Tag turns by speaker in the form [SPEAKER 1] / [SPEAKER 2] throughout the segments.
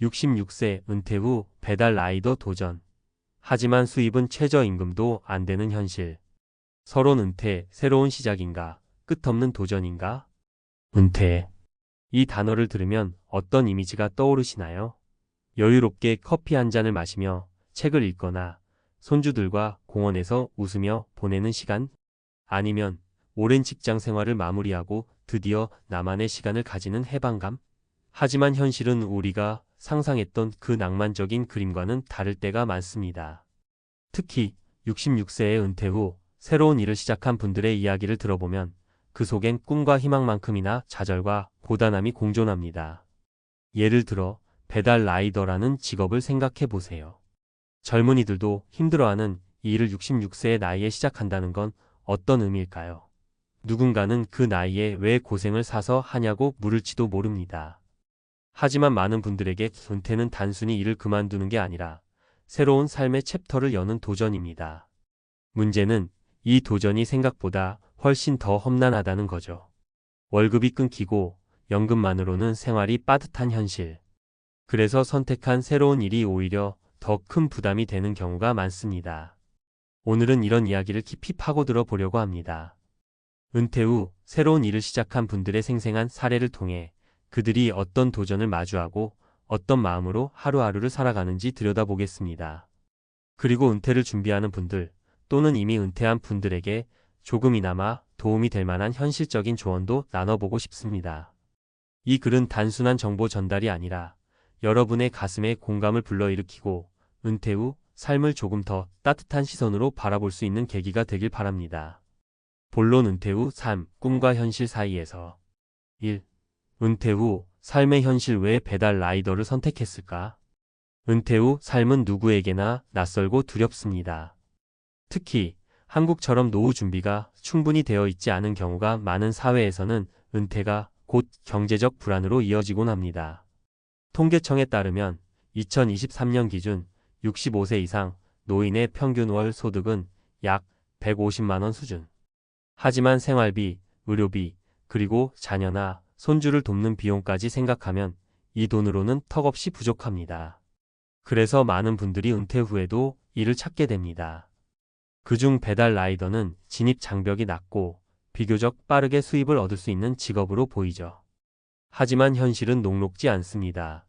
[SPEAKER 1] 66세 은퇴 후 배달 라이더 도전. 하지만 수입은 최저임금도 안 되는 현실. 서론 은퇴, 새로운 시작인가? 끝없는 도전인가? 은퇴. 이 단어를 들으면 어떤 이미지가 떠오르시나요? 여유롭게 커피 한 잔을 마시며 책을 읽거나 손주들과 공원에서 웃으며 보내는 시간? 아니면 오랜 직장 생활을 마무리하고 드디어 나만의 시간을 가지는 해방감? 하지만 현실은 우리가 상상했던 그 낭만적인 그림과는 다를 때가 많습니다. 특히 66세의 은퇴 후 새로운 일을 시작한 분들의 이야기를 들어보면 그 속엔 꿈과 희망만큼이나 좌절과 고단함이 공존합니다. 예를 들어 배달 라이더라는 직업을 생각해 보세요. 젊은이들도 힘들어하는 이 일을 66세의 나이에 시작한다는 건 어떤 의미일까요? 누군가는 그 나이에 왜 고생을 사서 하냐고 물을지도 모릅니다. 하지만 많은 분들에게 은퇴는 단순히 일을 그만두는 게 아니라 새로운 삶의 챕터를 여는 도전입니다. 문제는 이 도전이 생각보다 훨씬 더 험난하다는 거죠. 월급이 끊기고 연금만으로는 생활이 빠듯한 현실. 그래서 선택한 새로운 일이 오히려 더 큰 부담이 되는 경우가 많습니다. 오늘은 이런 이야기를 깊이 파고들어 보려고 합니다. 은퇴 후 새로운 일을 시작한 분들의 생생한 사례를 통해 그들이 어떤 도전을 마주하고 어떤 마음으로 하루하루를 살아가는지 들여다보겠습니다. 그리고 은퇴를 준비하는 분들 또는 이미 은퇴한 분들에게 조금이나마 도움이 될 만한 현실적인 조언도 나눠보고 싶습니다. 이 글은 단순한 정보 전달이 아니라 여러분의 가슴에 공감을 불러일으키고 은퇴 후 삶을 조금 더 따뜻한 시선으로 바라볼 수 있는 계기가 되길 바랍니다. 본론 은퇴 후 삶, 꿈과 현실 사이에서 1. 은퇴 후 삶의 현실 왜 배달 라이더를 선택했을까? 은퇴 후 삶은 누구에게나 낯설고 두렵습니다. 특히 한국처럼 노후 준비가 충분히 되어 있지 않은 경우가 많은 사회에서는 은퇴가 곧 경제적 불안으로 이어지곤 합니다. 통계청에 따르면 2023년 기준 65세 이상 노인의 평균 월 소득은 약 150만 원 수준. 하지만 생활비, 의료비, 그리고 자녀나 손주를 돕는 비용까지 생각하면 이 돈으로는 턱없이 부족합니다. 그래서 많은 분들이 은퇴 후에도 일을 찾게 됩니다. 그중 배달 라이더는 진입 장벽이 낮고 비교적 빠르게 수입을 얻을 수 있는 직업으로 보이죠. 하지만 현실은 녹록지 않습니다.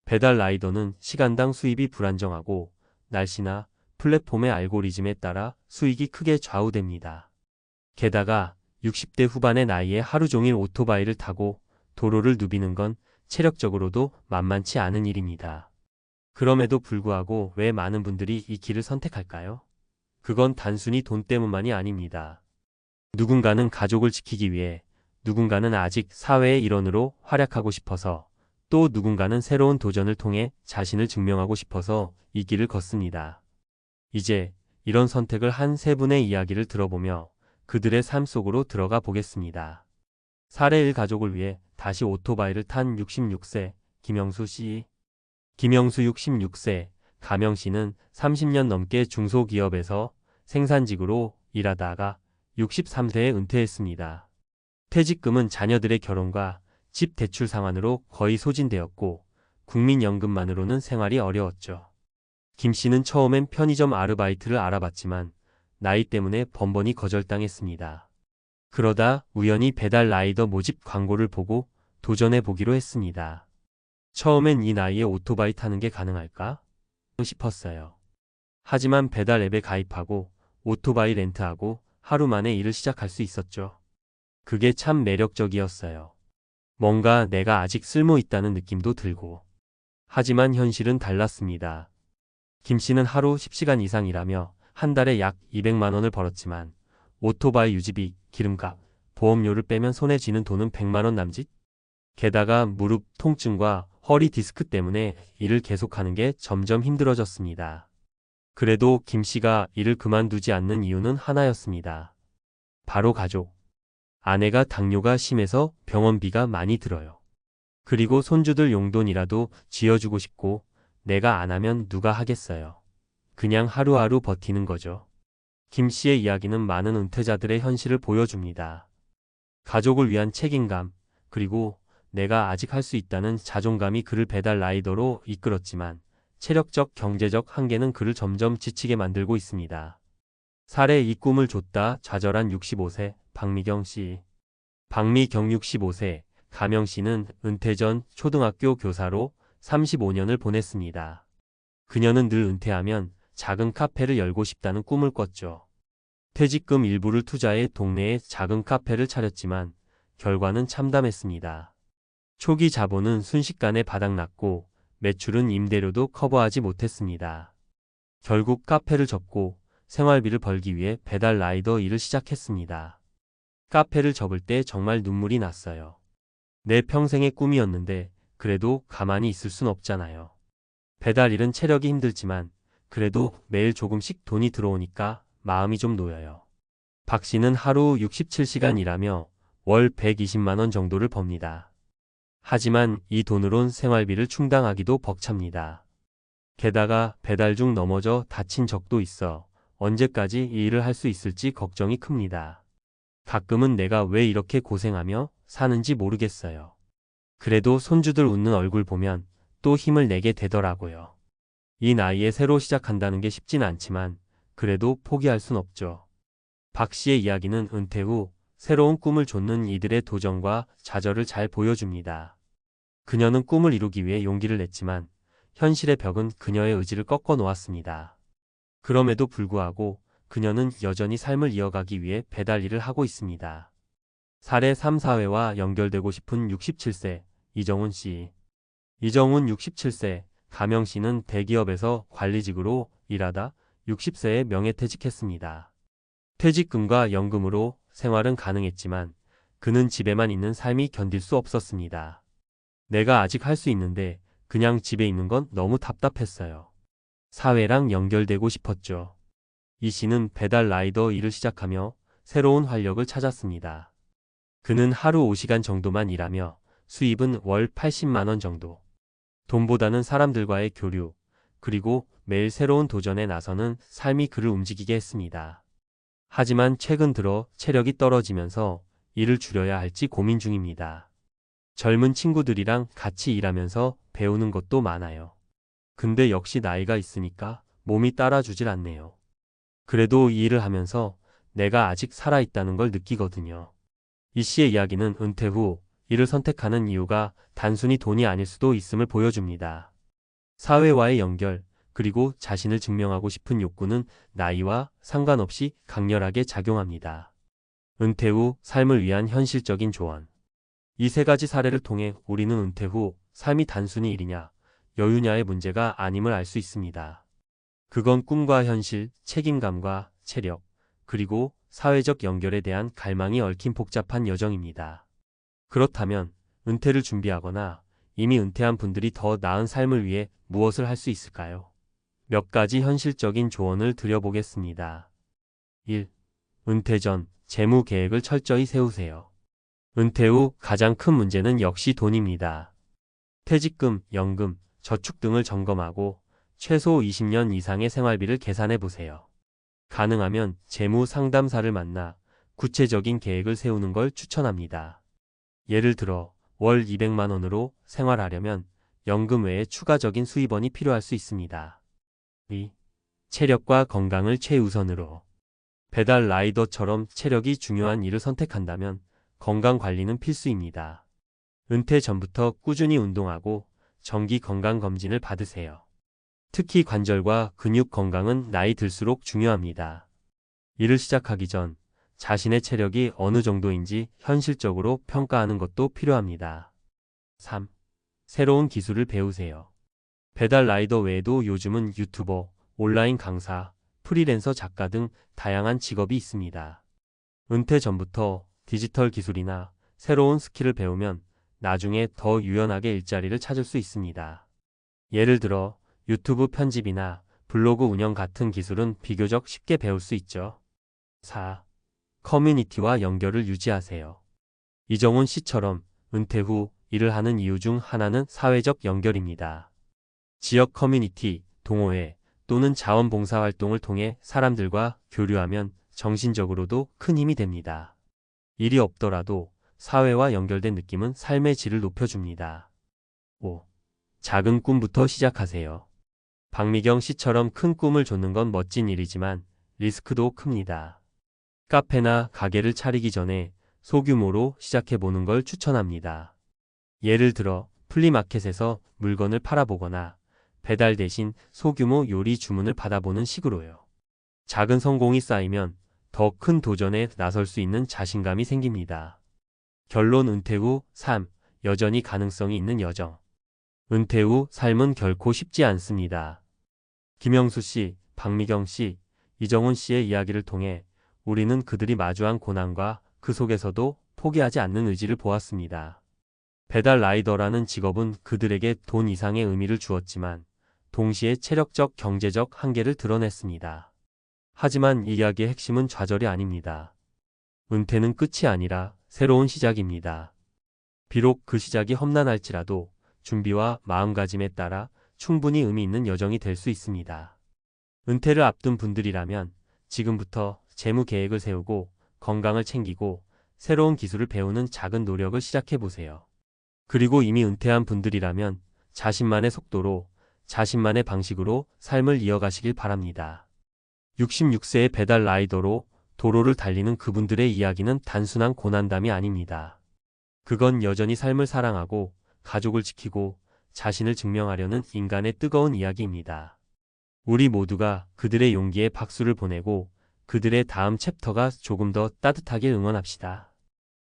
[SPEAKER 1] 배달 라이더는 시간당 수입이 불안정하고 날씨나 플랫폼의 알고리즘에 따라 수익이 크게 좌우됩니다. 게다가 60대 후반의 나이에 하루 종일 오토바이를 타고 도로를 누비는 건 체력적으로도 만만치 않은 일입니다. 그럼에도 불구하고 왜 많은 분들이 이 길을 선택할까요? 그건 단순히 돈 때문만이 아닙니다. 누군가는 가족을 지키기 위해, 누군가는 아직 사회의 일원으로 활약하고 싶어서, 또 누군가는 새로운 도전을 통해 자신을 증명하고 싶어서 이 길을 걷습니다. 이제 이런 선택을 한 세 분의 이야기를 들어보며 그들의 삶 속으로 들어가 보겠습니다. 사례 1 가족을 위해 다시 오토바이를 탄 66세 김영수 씨. 김영수 66세, 가명 씨는 30년 넘게 중소기업에서 생산직으로 일하다가 63세에 은퇴했습니다. 퇴직금은 자녀들의 결혼과 집 대출 상환으로 거의 소진되었고 국민연금만으로는 생활이 어려웠죠. 김 씨는 처음엔 편의점 아르바이트를 알아봤지만 나이 때문에 번번이 거절당했습니다. 그러다 우연히 배달 라이더 모집 광고를 보고 도전해 보기로 했습니다. 처음엔 이 나이에 오토바이 타는 게 가능할까? 싶었어요. 하지만 배달 앱에 가입하고 오토바이 렌트하고 하루 만에 일을 시작할 수 있었죠. 그게 참 매력적이었어요. 뭔가 내가 아직 쓸모 있다는 느낌도 들고. 하지만 현실은 달랐습니다. 김 씨는 하루 10시간 이상 일하며 한 달에 약 200만 원을 벌었지만 오토바이 유지비, 기름값, 보험료를 빼면 손에 쥐는 돈은 100만 원 남짓? 게다가 무릎 통증과 허리 디스크 때문에 일을 계속하는 게 점점 힘들어졌습니다. 그래도 김 씨가 일을 그만두지 않는 이유는 하나였습니다. 바로 가족. 아내가 당뇨가 심해서 병원비가 많이 들어요. 그리고 손주들 용돈이라도 쥐어주고 싶고 내가 안 하면 누가 하겠어요. 그냥 하루하루 버티는 거죠. 김 씨의 이야기는 많은 은퇴자들의 현실을 보여줍니다. 가족을 위한 책임감, 그리고 내가 아직 할 수 있다는 자존감이 그를 배달 라이더로 이끌었지만 체력적, 경제적 한계는 그를 점점 지치게 만들고 있습니다. 살에 이 꿈을 줬다 좌절한 65세 박미경 씨. 박미경 65세, 가명 씨는 은퇴 전 초등학교 교사로 35년을 보냈습니다. 그녀는 늘 은퇴하면 작은 카페를 열고 싶다는 꿈을 꿨죠. 퇴직금 일부를 투자해 동네에 작은 카페를 차렸지만 결과는 참담했습니다. 초기 자본은 순식간에 바닥났고 매출은 임대료도 커버하지 못했습니다. 결국 카페를 접고 생활비를 벌기 위해 배달 라이더 일을 시작했습니다. 카페를 접을 때 정말 눈물이 났어요. 내 평생의 꿈이었는데 그래도 가만히 있을 순 없잖아요. 배달 일은 체력이 힘들지만 그래도 매일 조금씩 돈이 들어오니까 마음이 좀 놓여요. 박 씨는 하루 67시간 일하며 월 120만 원 정도를 법니다. 하지만 이 돈으론 생활비를 충당하기도 벅찹니다. 게다가 배달 중 넘어져 다친 적도 있어 언제까지 이 일을 할 수 있을지 걱정이 큽니다. 가끔은 내가 왜 이렇게 고생하며 사는지 모르겠어요. 그래도 손주들 웃는 얼굴 보면 또 힘을 내게 되더라고요. 이 나이에 새로 시작한다는 게 쉽진 않지만 그래도 포기할 순 없죠. 박 씨의 이야기는 은퇴 후 새로운 꿈을 좇는 이들의 도전과 좌절을 잘 보여줍니다. 그녀는 꿈을 이루기 위해 용기를 냈지만 현실의 벽은 그녀의 의지를 꺾어 놓았습니다. 그럼에도 불구하고 그녀는 여전히 삶을 이어가기 위해 배달 일을 하고 있습니다. 사례 3, 4회와 연결되고 싶은 67세 이정훈 씨. 이정훈 67세, 가명 씨는 대기업에서 관리직으로 일하다 60세에 명예퇴직했습니다. 퇴직금과 연금으로 생활은 가능했지만 그는 집에만 있는 삶이 견딜 수 없었습니다. 내가 아직 할 수 있는데 그냥 집에 있는 건 너무 답답했어요. 사회랑 연결되고 싶었죠. 이 씨는 배달 라이더 일을 시작하며 새로운 활력을 찾았습니다. 그는 하루 5시간 정도만 일하며 수입은 월 80만 원 정도. 돈보다는 사람들과의 교류, 그리고 매일 새로운 도전에 나서는 삶이 그를 움직이게 했습니다. 하지만 최근 들어 체력이 떨어지면서 일을 줄여야 할지 고민 중입니다. 젊은 친구들이랑 같이 일하면서 배우는 것도 많아요. 근데 역시 나이가 있으니까 몸이 따라주질 않네요. 그래도 이 일을 하면서 내가 아직 살아있다는 걸 느끼거든요. 이 씨의 이야기는 은퇴 후 일을 선택하는 이유가 단순히 돈이 아닐 수도 있음을 보여줍니다. 사회와의 연결, 그리고 자신을 증명하고 싶은 욕구는 나이와 상관없이 강렬하게 작용합니다. 은퇴 후 삶을 위한 현실적인 조언. 이 세 가지 사례를 통해 우리는 은퇴 후 삶이 단순히 일이냐, 여유냐의 문제가 아님을 알 수 있습니다. 그건 꿈과 현실, 책임감과 체력, 그리고 사회적 연결에 대한 갈망이 얽힌 복잡한 여정입니다. 그렇다면 은퇴를 준비하거나 이미 은퇴한 분들이 더 나은 삶을 위해 무엇을 할 수 있을까요? 몇 가지 현실적인 조언을 드려보겠습니다. 1. 은퇴 전 재무 계획을 철저히 세우세요. 은퇴 후 가장 큰 문제는 역시 돈입니다. 퇴직금, 연금, 저축 등을 점검하고 최소 20년 이상의 생활비를 계산해 보세요. 가능하면 재무 상담사를 만나 구체적인 계획을 세우는 걸 추천합니다. 예를 들어 월 200만 원으로 생활하려면 연금 외에 추가적인 수입원이 필요할 수 있습니다. 2. 체력과 건강을 최우선으로. 배달 라이더처럼 체력이 중요한 일을 선택한다면 건강 관리는 필수입니다. 은퇴 전부터 꾸준히 운동하고 정기 건강검진을 받으세요. 특히 관절과 근육 건강은 나이 들수록 중요합니다. 일을 시작하기 전 자신의 체력이 어느 정도인지 현실적으로 평가하는 것도 필요합니다. 3. 새로운 기술을 배우세요. 배달 라이더 외에도 요즘은 유튜버, 온라인 강사, 프리랜서 작가 등 다양한 직업이 있습니다. 은퇴 전부터 디지털 기술이나 새로운 스킬을 배우면 나중에 더 유연하게 일자리를 찾을 수 있습니다. 예를 들어 유튜브 편집이나 블로그 운영 같은 기술은 비교적 쉽게 배울 수 있죠. 4. 커뮤니티와 연결을 유지하세요. 이정훈 씨처럼 은퇴 후 일을 하는 이유 중 하나는 사회적 연결입니다. 지역 커뮤니티, 동호회 또는 자원봉사 활동을 통해 사람들과 교류하면 정신적으로도 큰 힘이 됩니다. 일이 없더라도 사회와 연결된 느낌은 삶의 질을 높여줍니다. 5. 작은 꿈부터 시작하세요. 박미경 씨처럼 큰 꿈을 쫓는 건 멋진 일이지만 리스크도 큽니다. 카페나 가게를 차리기 전에 소규모로 시작해보는 걸 추천합니다. 예를 들어 플리마켓에서 물건을 팔아보거나 배달 대신 소규모 요리 주문을 받아보는 식으로요. 작은 성공이 쌓이면 더 큰 도전에 나설 수 있는 자신감이 생깁니다. 결론 은퇴 후 삶, 여전히 가능성이 있는 여정. 은퇴 후 삶은 결코 쉽지 않습니다. 김영수 씨, 박미경 씨, 이정훈 씨의 이야기를 통해 우리는 그들이 마주한 고난과 그 속에서도 포기하지 않는 의지를 보았습니다. 배달 라이더라는 직업은 그들에게 돈 이상의 의미를 주었지만 동시에 체력적, 경제적 한계를 드러냈습니다. 하지만 이 이야기의 핵심은 좌절이 아닙니다. 은퇴는 끝이 아니라 새로운 시작입니다. 비록 그 시작이 험난할지라도 준비와 마음가짐에 따라 충분히 의미 있는 여정이 될 수 있습니다. 은퇴를 앞둔 분들이라면 지금부터 재무 계획을 세우고 건강을 챙기고 새로운 기술을 배우는 작은 노력을 시작해 보세요. 그리고 이미 은퇴한 분들이라면 자신만의 속도로, 자신만의 방식으로 삶을 이어가시길 바랍니다. 66세의 배달 라이더로 도로를 달리는 그분들의 이야기는 단순한 고난담이 아닙니다. 그건 여전히 삶을 사랑하고 가족을 지키고 자신을 증명하려는 인간의 뜨거운 이야기입니다. 우리 모두가 그들의 용기에 박수를 보내고 그들의 다음 챕터가 조금 더 따뜻하게 응원합시다.